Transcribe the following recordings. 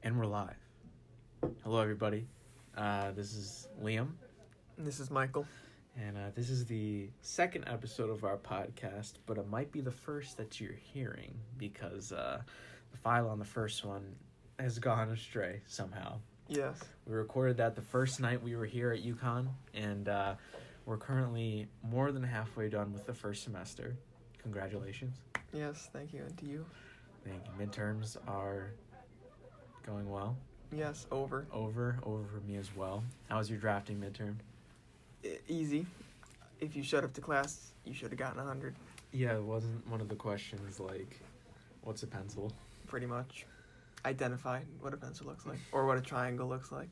And we're live. Hello, everybody. This is Liam. This is Michael. And this is the second episode of our podcast, but it might be the first that you're hearing because the file on the first one has gone astray somehow. Yes. We recorded that the first night we were here at UConn, and we're currently more than halfway done with the first semester. Congratulations. Yes, thank you. And to you? Thank you. Midterms are going well. Yes, over for me as well. How was your drafting midterm? Easy. If you showed up to class, you should have gotten 100. Yeah, it wasn't one of the questions like, what's a pencil? Pretty much. Identify what a pencil looks like, or what a triangle looks like.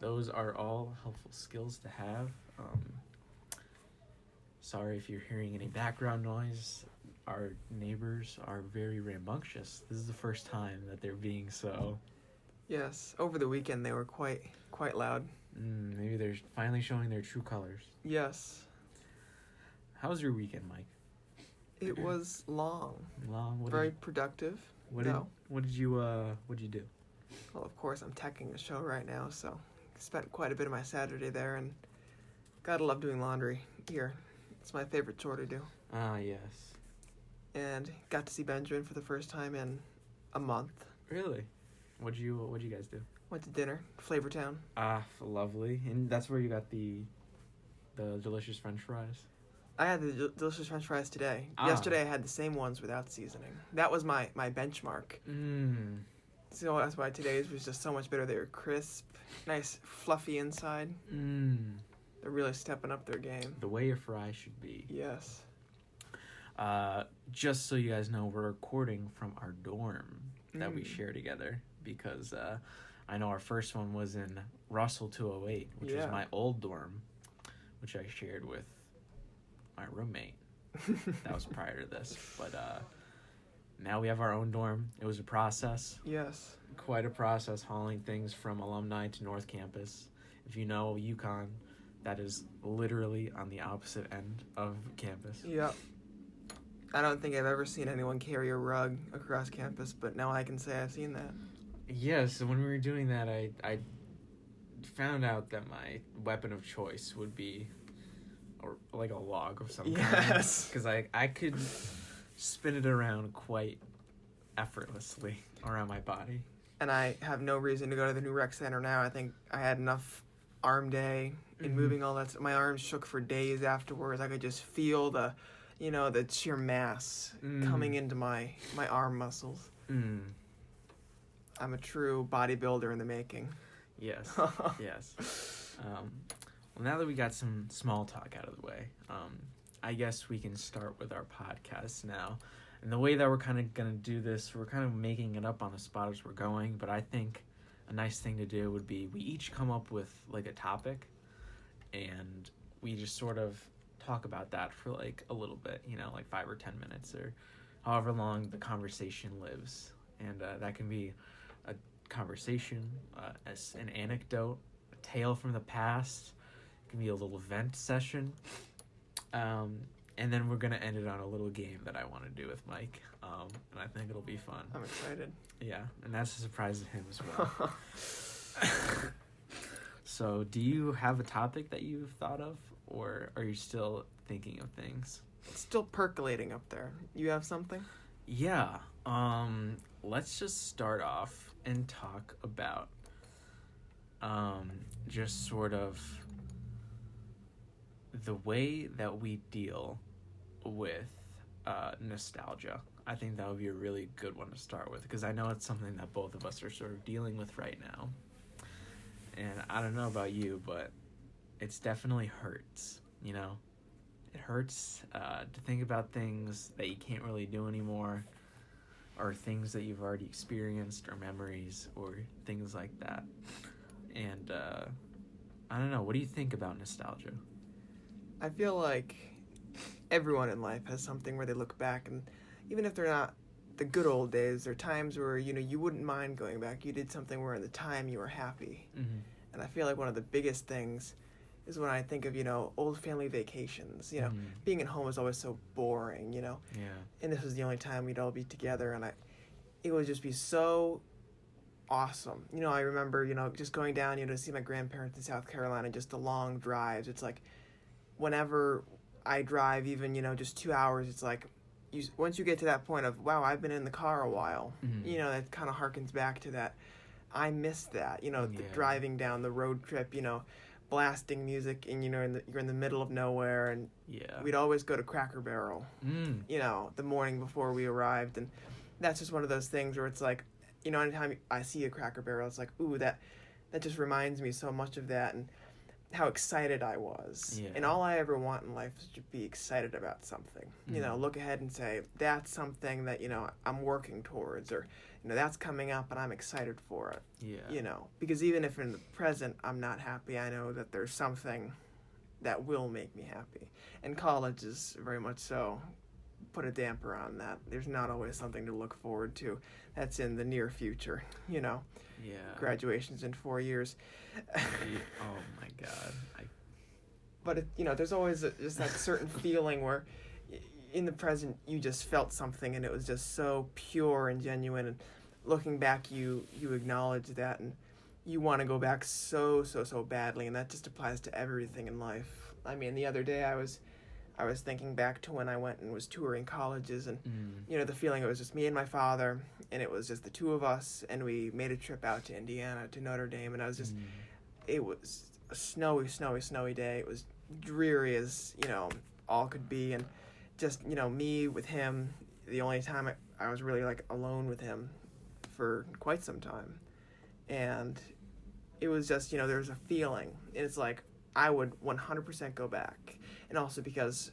Those are all helpful skills to have. Sorry if you're hearing any background noise. Our neighbors are very rambunctious. This is the first time that they're being so. Yes, over the weekend they were quite loud. Maybe they're finally showing their true colors. Yes. How was your weekend, Mike? It was long. Very productive. What did you do? Well, of course, I'm teching the show right now, so spent quite a bit of my Saturday there, and gotta love doing laundry here. It's my favorite chore to do. Ah, yes. And got to see Benjamin for the first time in a month. Really? What'd you guys do? Went to dinner, Flavortown. Ah, lovely. And that's where you got the delicious French fries? I had the delicious French fries today. Yesterday I had the same ones without seasoning. That was my benchmark. So that's why today's was just so much better. They were crisp, nice fluffy inside. They're really stepping up their game. The way a fry should be. Yes. Just so you guys know, we're recording from our dorm that we share together because I know our first one was in Russell 208, which was my old dorm, which I shared with my roommate. That was prior to this, but now we have our own dorm. It was a process. Yes. Quite a process, hauling things from alumni to North Campus. If you know UConn, that is literally on the opposite end of campus. Yep. I don't think I've ever seen anyone carry a rug across campus, but now I can say I've seen that. Yeah, so when we were doing that, I found out that my weapon of choice would be like a log of some kind. Yes. Because I could spin it around quite effortlessly around my body. And I have no reason to go to the new rec center now. I think I had enough arm day in moving all that. My arms shook for days afterwards. I could just feel the sheer mass coming into my arm muscles. I'm a true bodybuilder in the making. Yes, yes. Well, now that we got some small talk out of the way, I guess we can start with our podcast now. And the way that we're kind of going to do this, we're kind of making it up on the spot as we're going, but I think a nice thing to do would be we each come up with like a topic, and we just sort of talk about that for like a little bit, like 5 or 10 minutes or however long the conversation lives. And that can be a conversation, as an anecdote, a tale from the past. It can be a little vent session. And then we're going to end it on a little game that I want to do with Mike. And I think it'll be fun. I'm excited. Yeah, and that's a surprise to him as well. So, do you have a topic that you've thought of, or are you still thinking of things? It's still percolating up there. You have something? Yeah. Let's just start off and talk about just sort of the way that we deal with nostalgia. I think that would be a really good one to start with, because I know it's something that both of us are sort of dealing with right now. And I don't know about you, but it's definitely hurts, It hurts to think about things that you can't really do anymore, or things that you've already experienced, or memories, or things like that. And I don't know, what do you think about nostalgia? I feel like everyone in life has something where they look back, and even if they're not the good old days, there are times where, you wouldn't mind going back. You did something where at the time you were happy. And I feel like one of the biggest things is when I think of, old family vacations. Being at home is always so boring, Yeah. And this was the only time we'd all be together, and it would just be so awesome. You know, I remember, you know, just going down, you know, to see my grandparents in South Carolina, just the long drives. It's like, whenever I drive even, you know, just 2 hours, it's like, once you get to that point of, wow, I've been in the car a while, you know, that kind of harkens back to that. I miss that, you know, the driving down the road trip, you know, blasting music, and, you know, you're in the middle of nowhere, and we'd always go to Cracker Barrel, you know, the morning before we arrived, and that's just one of those things where it's like, you know, anytime I see a Cracker Barrel, it's like, ooh, that just reminds me so much of that, and how excited I was. And all I ever want in life is to be excited about something. You know, look ahead and say, that's something that, you know, I'm working towards, or, you know, that's coming up and I'm excited for it. You know, because even if in the present I'm not happy, I know that there's something that will make me happy. And college is very much so put a damper on that. There's not always something to look forward to that's in the near future, you know. Graduation's in 4 years. Oh my God. But it, you know, there's always just that certain feeling where in the present you just felt something and it was just so pure and genuine, and looking back you acknowledge that, and you want to go back so badly, and that just applies to everything in life. I mean, the other day I was thinking back to when I went and was touring colleges, and you know, the feeling, it was just me and my father, and it was just the two of us, and we made a trip out to Indiana, to Notre Dame, and I was just it was a snowy day. It was dreary as, you know, all could be, and just, you know, me with him, the only time I was really like alone with him for quite some time. And it was just, you know, there was a feeling, and it's like I would 100% go back. And also because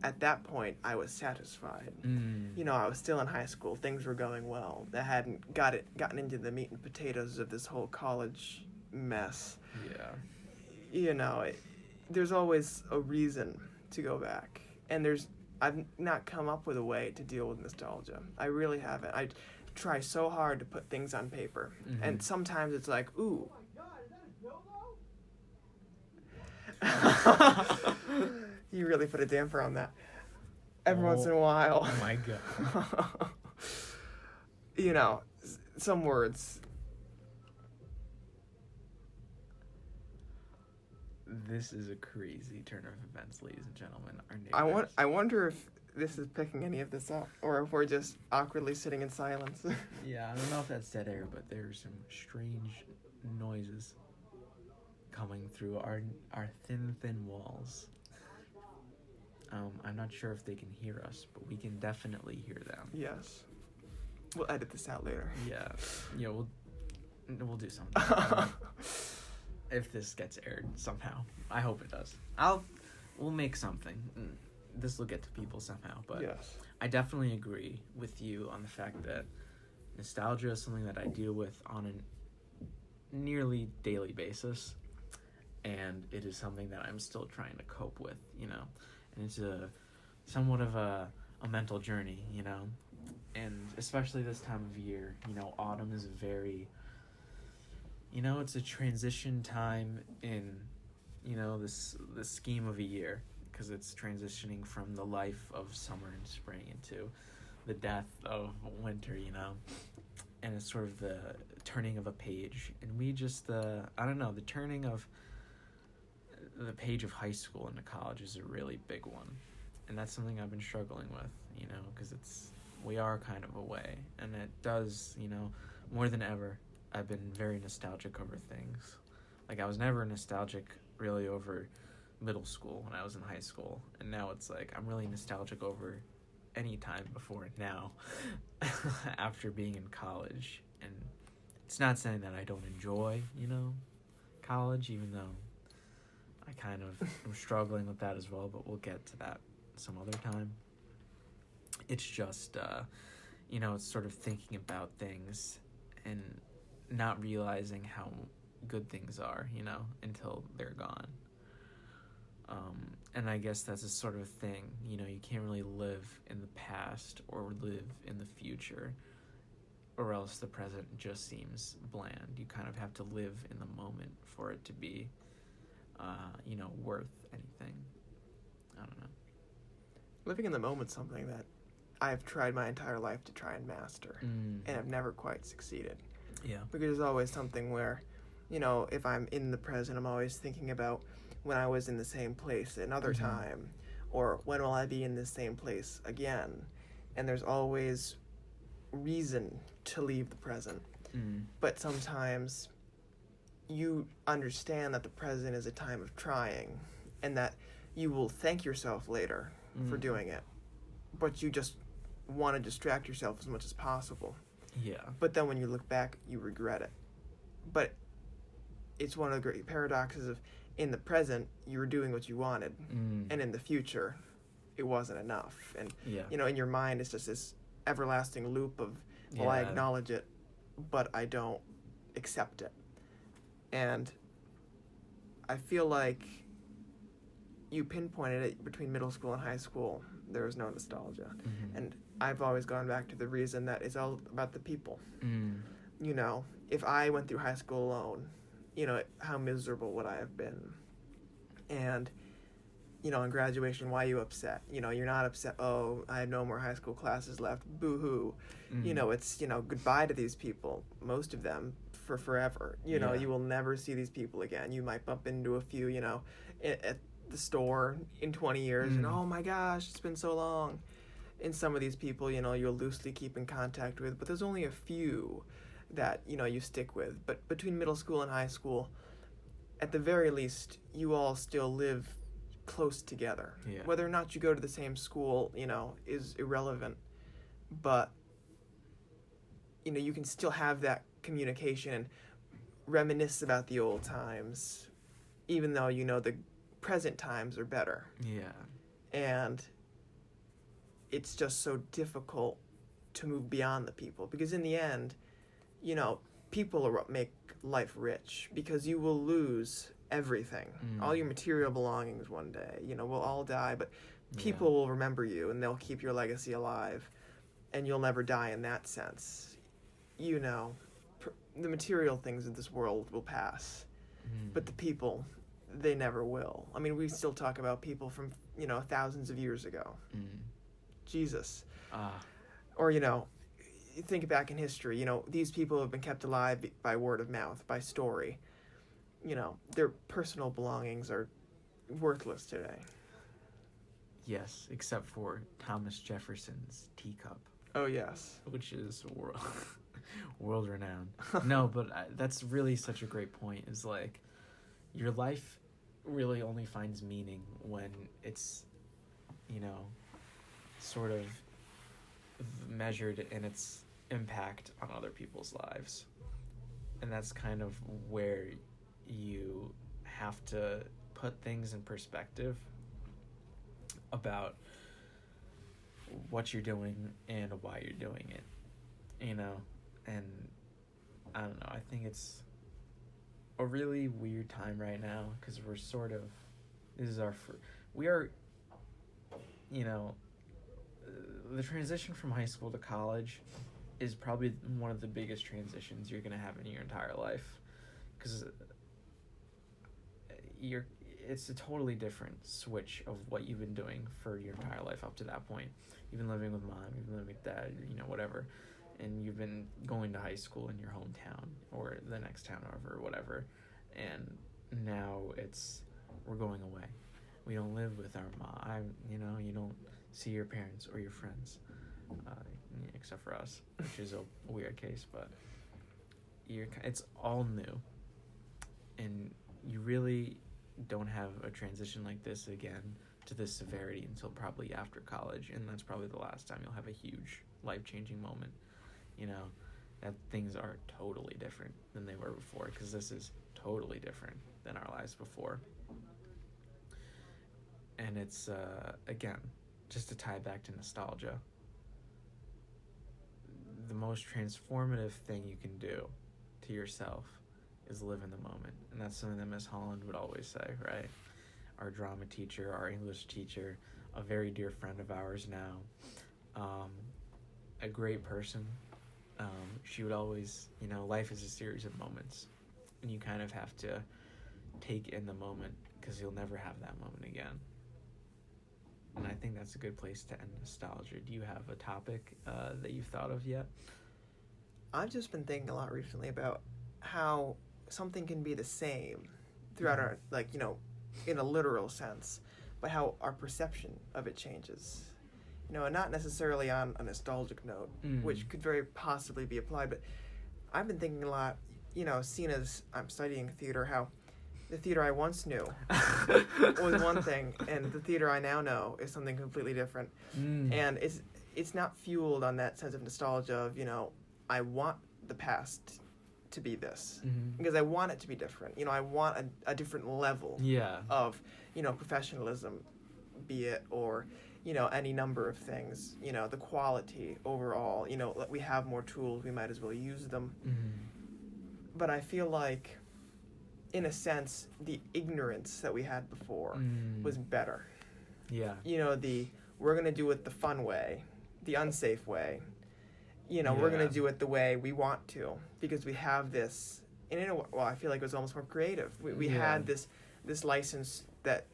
at that point I was satisfied. You know, I was still in high school, things were going well. I hadn't gotten into the meat and potatoes of this whole college mess. You know, there's always a reason to go back, and I've not come up with a way to deal with nostalgia. I really haven't. I try so hard to put things on paper, and sometimes it's like, ooh. You really put a damper on that. Every once in a while. Oh my God. You know, some words. This is a crazy turn of events, ladies and gentlemen. Our neighbors. I wonder if this is picking any of this up, or if we're just awkwardly sitting in silence. Yeah, I don't know if that's dead air, but there's some strange noises coming through our thin walls. I'm not sure if they can hear us, but we can definitely hear them. Yes. We'll edit this out later. Yeah, we'll do something. If this gets aired somehow. I hope it does. We'll make something. This will get to people somehow, but yes. I definitely agree with you on the fact that nostalgia is something that I deal with on a nearly daily basis, and it is something that I'm still trying to cope with, you know, and it's somewhat of a mental journey, you know, and especially this time of year, you know, autumn is very, you know, it's a transition time in, you know, this scheme of a year, because it's transitioning from the life of summer and spring into the death of winter, you know, and it's sort of the turning of a page, and we just, the turning of the page of high school into college is a really big one, and that's something I've been struggling with, you know, because we are kind of away, and it does, you know, more than ever, I've been very nostalgic over things. Like, I was never nostalgic really over middle school when I was in high school, and now it's like I'm really nostalgic over any time before now after being in college. And it's not saying that I don't enjoy, you know, college, even though I kind of am struggling with that as well, but we'll get to that some other time. It's just, you know, it's sort of thinking about things and not realizing how good things are, you know, until they're gone. And I guess that's a sort of thing, you know, you can't really live in the past or live in the future, or else the present just seems bland. You kind of have to live in the moment for it to be, you know, worth anything. I don't know. Living in the moment's something that I've tried my entire life to try and master, and I've never quite succeeded. Yeah. Because there's always something where, if I'm in the present, I'm always thinking about when I was in the same place another time, or when will I be in the same place again? And there's always reason to leave the present. But sometimes you understand that the present is a time of trying, and that you will thank yourself later for doing it, but you just want to distract yourself as much as possible. Yeah. But then when you look back, you regret it. But it's one of the great paradoxes of, in the present, you were doing what you wanted, and in the future, it wasn't enough. And, in your mind, it's just this everlasting loop of, well, I acknowledge it, but I don't accept it. And I feel like you pinpointed it between middle school and high school. There was no nostalgia. And I've always gone back to the reason that it's all about the people. If I went through high school alone, how miserable would I have been? And, on graduation, why are you upset? You're not upset, oh, I have no more high school classes left, boo-hoo. It's, goodbye to these people, most of them, for forever. You will never see these people again. You might bump into a few, at the store in 20 years, and oh my gosh, it's been so long. And some of these people, you'll loosely keep in contact with, but there's only a few that, you stick with. But between middle school and high school, at the very least, you all still live close together. Whether or not you go to the same school, is irrelevant. But, you can still have that communication and reminisce about the old times, even though, the present times are better. And it's just so difficult to move beyond the people, because in the end, people are what make life rich, because you will lose everything, all your material belongings one day. We'll all die, but people will remember you, and they'll keep your legacy alive, and you'll never die in that sense. The material things of this world will pass, but the people, they never will. I mean, we still talk about people from, thousands of years ago. Jesus. Or, think back in history, these people have been kept alive by word of mouth, by story. Their personal belongings are worthless today. Yes, except for Thomas Jefferson's teacup. Oh, yes. Which is world renowned. No, but that's really such a great point, is like, your life really only finds meaning when it's, sort of measured in its impact on other people's lives. And that's kind of where you have to put things in perspective about what you're doing and why you're doing it, and I don't know, I think it's a really weird time right now, because we're sort of, the transition from high school to college is probably one of the biggest transitions you're going to have in your entire life, because it's a totally different switch of what you've been doing for your entire life up to that point. You've been living with mom, you've been living with dad, whatever, and you've been going to high school in your hometown or the next town over or whatever, and now we're going away. We don't live with our mom. You don't see your parents or your friends, except for us, which is a weird case, but it's all new, and you really don't have a transition like this again to this severity until probably after college, and that's probably the last time you'll have a huge life-changing moment, that things are totally different than they were before, because this is totally different than our lives before. And it's, again, just to tie back to nostalgia, the most transformative thing you can do to yourself is live in the moment. And that's something that Miss Holland would always say, right? Our drama teacher, our English teacher, a very dear friend of ours now, a great person. She would always, life is a series of moments, and you kind of have to take in the moment, because you'll never have that moment again. And I think that's a good place to end nostalgia. Do you have a topic that you've thought of yet? I've just been thinking a lot recently about how something can be the same throughout our, like, you know, in a literal sense, but how our perception of it changes. You know, and not necessarily on a nostalgic note, which could very possibly be applied, but I've been thinking a lot, you know, seeing as I'm studying theater, how the theater I once knew was one thing, and the theater I now know is something completely different. And it's not fueled on that sense of nostalgia of, you know, I want the past to be this, because I want it to be different. You know, I want a different level of, you know, professionalism, be it, or, you know, any number of things, you know, the quality overall, you know, we have more tools, we might as well use them. But I feel like, in a sense, the ignorance that we had before was better. Yeah. You know, we're going to do it the fun way, the unsafe way. You know, we're going to do it the way we want to, because we have this, and in a well, I feel like it was almost more creative. We had this license that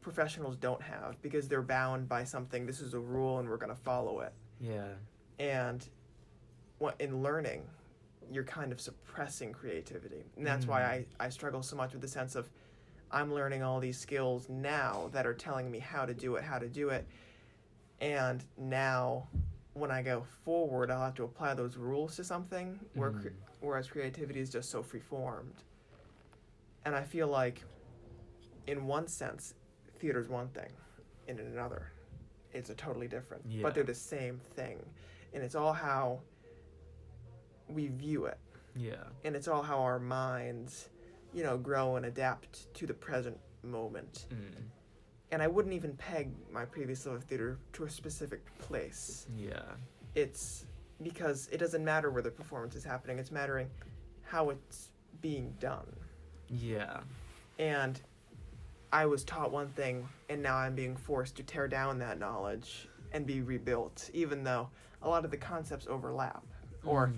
professionals don't have, because they're bound by something. This is a rule and we're going to follow it. Yeah. And in learning, you're kind of suppressing creativity. And that's why I struggle so much with the sense of, I'm learning all these skills now that are telling me how to do it. And now, when I go forward, I'll have to apply those rules to something, whereas creativity is just so free-formed. And I feel like, in one sense, theater's one thing, and in another, it's a totally different. Yeah. But they're the same thing. And it's all how we view it. Yeah. And it's all how our minds, you know, grow and adapt to the present moment. And I wouldn't even peg my previous love of theater to a specific place. Yeah. It's because it doesn't matter where the performance is happening. It's mattering how it's being done. Yeah. And I was taught one thing, and now I'm being forced to tear down that knowledge and be rebuilt, even though a lot of the concepts overlap. Or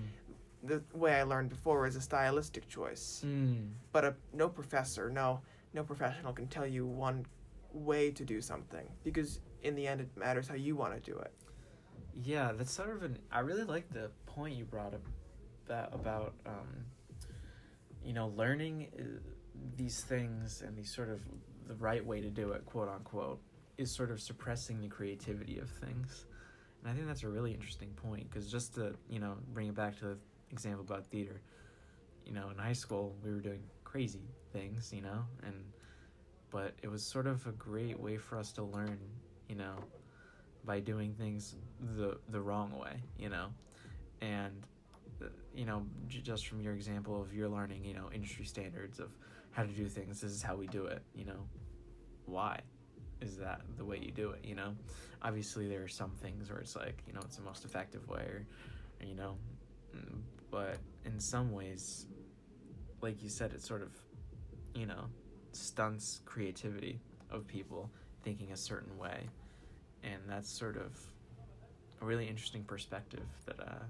the way I learned before was a stylistic choice. But no professor, no professional can tell you one way to do something, because in the end it matters how you want to do it. Yeah, that's sort of I really like the point you brought up about you know, learning these things and these sort of the right way to do it, quote unquote, is sort of suppressing the creativity of things. And I think that's a really interesting point, because just to, you know, bring it back to the example about theater, you know, in high school we were doing crazy things, you know, but it was sort of a great way for us to learn, you know, by doing things the wrong way, you know. And you know, just from your example of your learning, you know, industry standards of how to do things, this is how we do it, you know. Why is that the way you do it, you know? Obviously there are some things where it's like, you know, it's the most effective way, or you know, but in some ways, like you said, it sort of, you know, stunts creativity of people thinking a certain way. And that's sort of a really interesting perspective that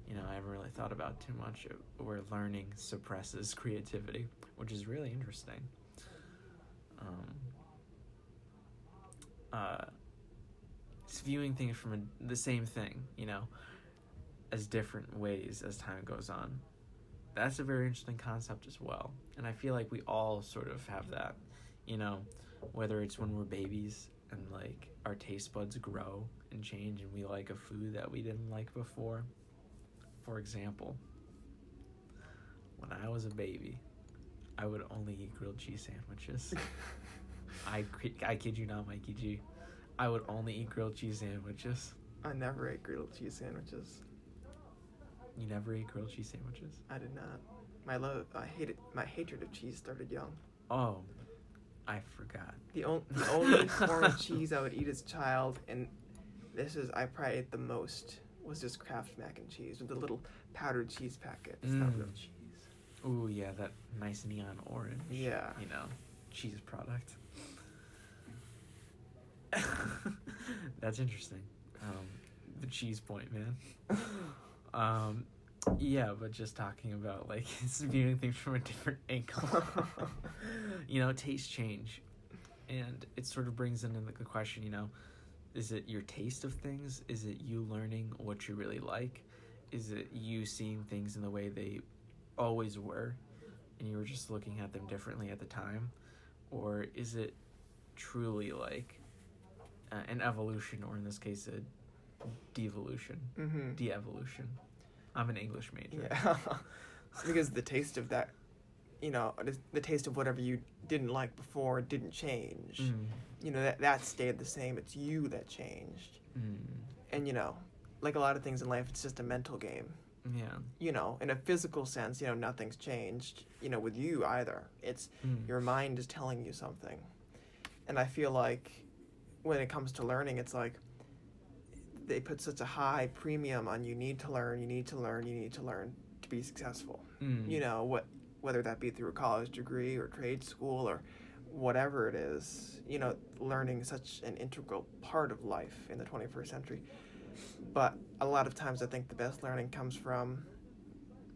you know, I haven't really thought about too much, where learning suppresses creativity, which is really interesting. It's viewing things from the same thing, you know, as different ways as time goes on. That's a very interesting concept as well. And I feel like we all sort of have that, you know, whether it's when we're babies and like our taste buds grow and change and we like a food that we didn't like before. For example, when I was a baby, I would only eat grilled cheese sandwiches. I kid you not, Mikey G. I would only eat grilled cheese sandwiches. I never ate grilled cheese sandwiches. You never ate grilled cheese sandwiches? I did not. My hatred of cheese started young. Oh, I forgot. The only form of cheese I would eat as a child, and I probably ate the most, was just Kraft mac and cheese with the little powdered cheese packet. It's not real cheese. Ooh, yeah, that nice neon orange. Yeah. You know, cheese product. That's interesting. The cheese point, man. Yeah, but just talking about, like, viewing things from a different angle. You know, tastes change. And it sort of brings in the question, you know, is it your taste of things? Is it you learning what you really like? is it you seeing things in the way they always were, and you were just looking at them differently at the time, or is it truly like an evolution, or in this case, a devolution, de-evolution? I'm an English major. Yeah, because the taste of that, the taste of whatever you didn't like before didn't change. That stayed the same. It's you that changed. And like a lot of things in life, it's just a mental game. Yeah. In a physical sense, nothing's changed, with you either. It's your mind is telling you something. And I feel like when it comes to learning, it's like they put such a high premium on you need to learn to be successful. Whether that be through a college degree or trade school or whatever it is, learning is such an integral part of life in the 21st century. But a lot of times I think the best learning comes from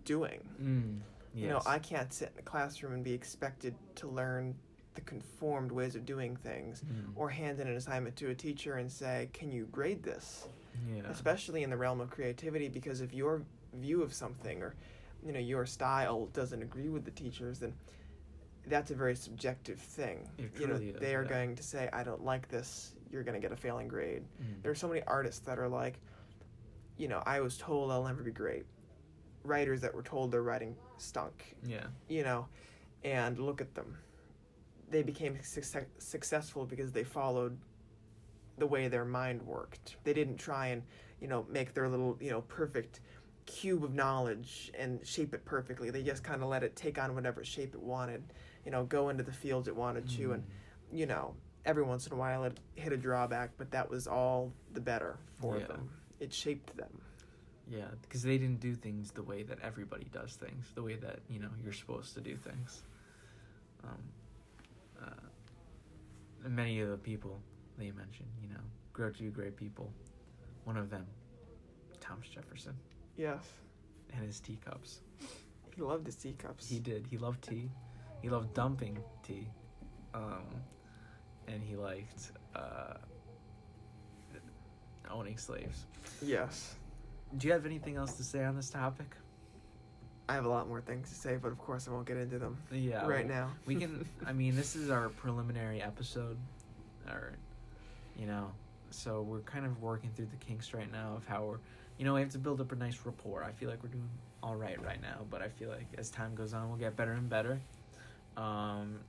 doing. Yes. I can't sit in a classroom and be expected to learn the conformed ways of doing things or hand in an assignment to a teacher and say, can you grade this? Yeah. Especially in the realm of creativity, because if your view of something or your style doesn't agree with the teachers, then that's a very subjective thing. It truly is, they are yeah. going to say, I don't like this, you're going to get a failing grade. There are so many artists that are like, I was told I'll never be great. Writers that were told their writing stunk. Yeah. And look at them. They became successful because they followed the way their mind worked. They didn't try and, make their little, perfect cube of knowledge and shape it perfectly. They just kind of let it take on whatever shape it wanted, go into the fields it wanted to, and, every once in a while it hit a drawback, but that was all the better for them. It shaped them. Yeah, because they didn't do things the way that everybody does things, the way that, you're supposed to do things. Many of the people that you mentioned, grow to be great people. One of them, Thomas Jefferson. Yes. And his teacups. He loved his teacups. He did. He loved tea. He loved dumping tea. And he liked owning slaves. Yes. Do you have anything else to say on this topic? I have a lot more things to say, but of course I won't get into them right now. We can, this is our preliminary episode, so we're kind of working through the kinks right now of how we're, we have to build up a nice rapport. I feel like we're doing all right now, but I feel like as time goes on, we'll get better and better. And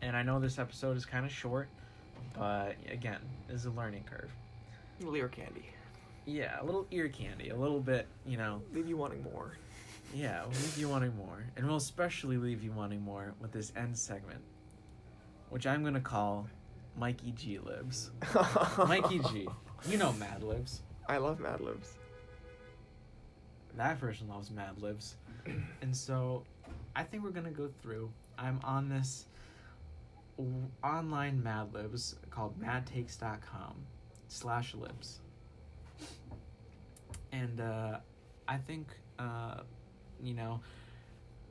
I know this episode is kind of short, but again, it's a learning curve. A little ear candy. Yeah, a little ear candy, a little bit, Leave you wanting more. Yeah, we'll leave you wanting more. And we'll especially leave you wanting more with this end segment, which I'm going to call Mikey G Libs. Mikey G. You know Mad Libs. I love Mad Libs. That person loves Mad Libs. And so I think we're going to go through. I'm on this online Mad Libs called madtakes.com/libs. And I think...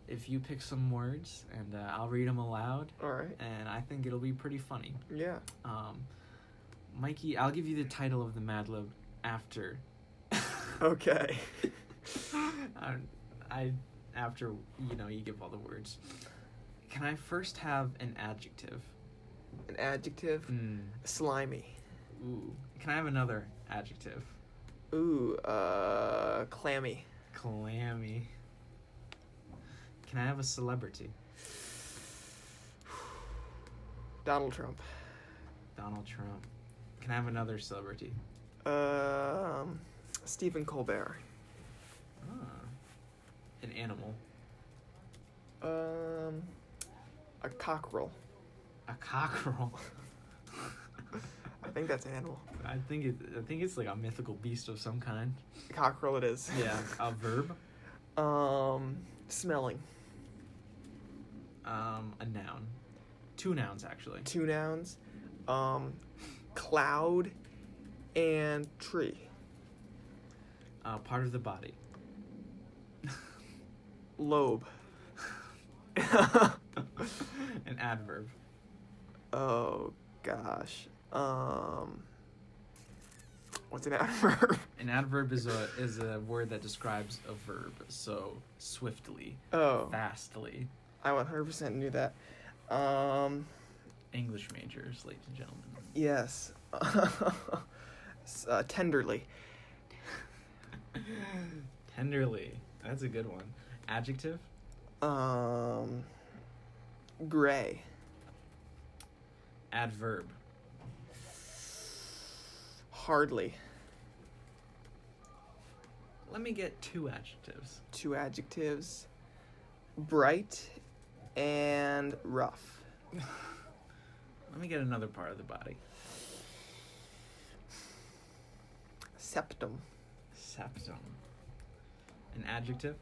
if you pick some words and I'll read them aloud. All right. And I think it'll be pretty funny. Yeah. Mikey, I'll give you the title of the Mad Lib after. Okay. After, you give all the words. Can I first have an adjective? An adjective? Slimy. Ooh. Can I have another adjective? Ooh, clammy. Clammy. Can I have a celebrity? Donald Trump. Donald Trump. Can I have another celebrity? Stephen Colbert. An animal. A cockerel. A cockerel. I think that's an animal. I think it's like a mythical beast of some kind. Cockerel it is. Yeah. A verb. Smelling. A noun. 2 nouns actually. 2 nouns. Cloud and tree. Part of the body. Lobe. An adverb. Oh gosh. What's an adverb? An adverb is a word that describes a verb. So swiftly, Oh, fastly. I 100% knew that. English majors, ladies and gentlemen. Yes. Tenderly. Tenderly. That's a good one. Adjective? Gray. Adverb. Hardly. Let me get 2 adjectives. 2 adjectives. Bright and rough. Let me get another part of the body. Septum. Septum. An adjective?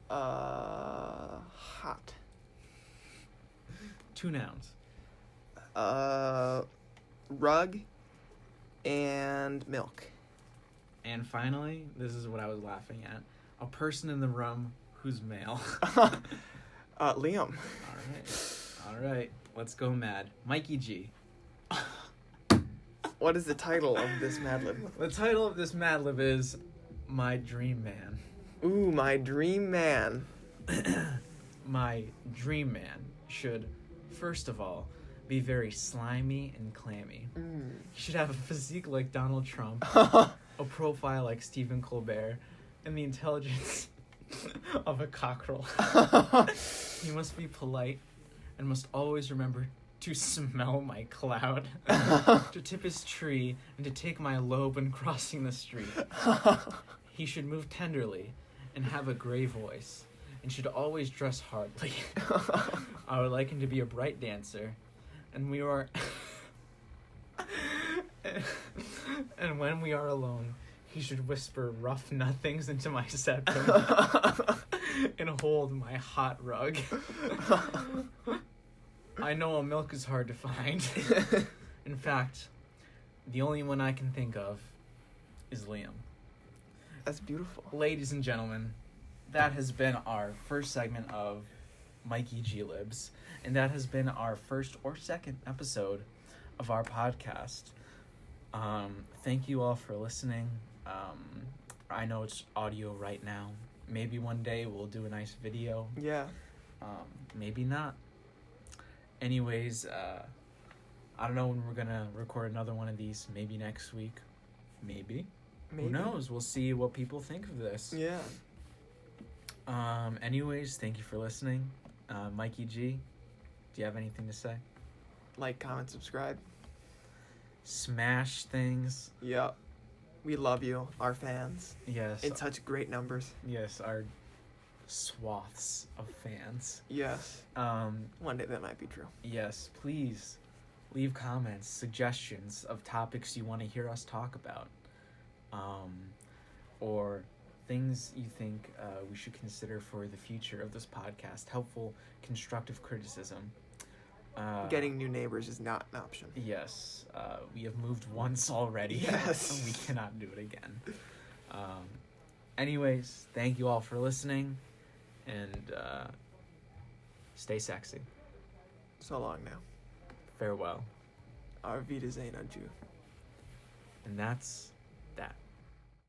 Hot. 2 nouns. Rug and milk. And finally, this is what I was laughing at. A person in the room who's male. Liam. All right. Let's go mad. Mikey G. What is the title of this Mad Lib? The title of this Mad Lib is My Dream Man. Ooh, my dream man. My dream man should, first of all, be very slimy and clammy. He should have a physique like Donald Trump, a profile like Stephen Colbert, and the intelligence of a cockerel. He must be polite and must always remember to smell my cloud, to tip his tree, and to take my lobe when crossing the street. He should move tenderly and have a gray voice, and should always dress hardly. I would like him to be a bright dancer, and we are... and when we are alone, he should whisper rough nothings into my septum and hold my hot rug. I know a milk is hard to find. In fact, the only one I can think of is Liam. That's beautiful. Ladies and gentlemen, that has been our first segment of Mikey G Libs, and that has been our first or second episode of our podcast. Thank you all for listening. I know it's audio right now. Maybe one day we'll do a nice video. Yeah. Maybe not. Anyways, I don't know when we're gonna record another one of these. Maybe next week. Maybe. Who knows? We'll see what people think of this. Yeah. Anyways, thank you for listening. Mikey G, do you have anything to say? Like, comment, subscribe. Smash things. Yep. We love you, our fans. Yes. In such great numbers. Yes, our swaths of fans. Yes. One day that might be true. Yes, please leave comments, suggestions of topics you want to hear us talk about. Or things you think we should consider for the future of this podcast. Helpful, constructive criticism. Getting new neighbors is not an option. Yes. We have moved once already. Yes. We cannot do it again. Anyways, thank you all for listening. And stay sexy. So long now. Farewell. Auf Wiedersehen, adieu. And that's that.